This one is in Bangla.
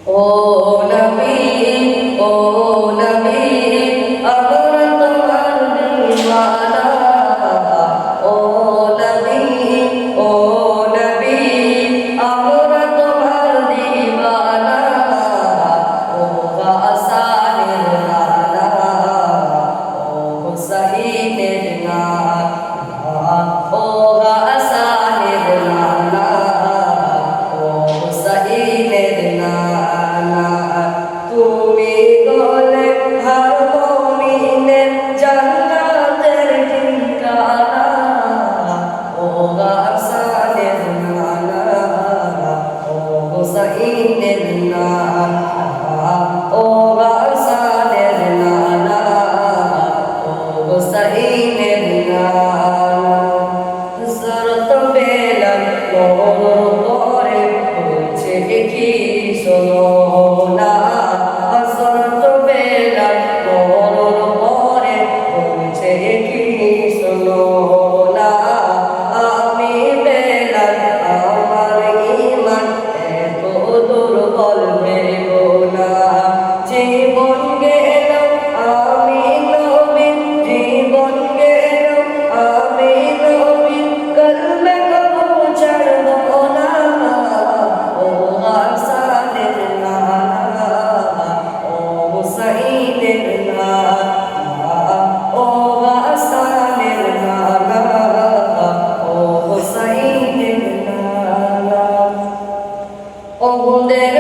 ও নবী, ও নবী, আমরা তোমার দিওয়ানা। ও নবী, ও নবী, আমরা তোমার দিওয়ানা। ও হাসানের নানা, ও হুসাইনের নানা, ও হাসানের নানা, ও হুসাইনের নানা। তুমি গলে হার মুমিনের জান্নাতের ঠিকানা। ও হাসানের নানা, ও হুসাইনের নানা, ও হাসানের নানা, ও হুসাইনের নানা। হযরত বেলাল নূর করে বলছে কি শোনো না। হযরত বেলাল নূর করে বলছে কি শোনো না। আমি বেলাল আমার ঈমান এত দুর্বল ভেবো না। জীবন গেল আমি নবীর, জীবন গেল আমি নবীর, কলমে কবু ছাড়বো না। ও হাসানের নানা, ও হুসাইনের নানা, ও হাসানের নানা, ও হুসাইনের নানা। ওদের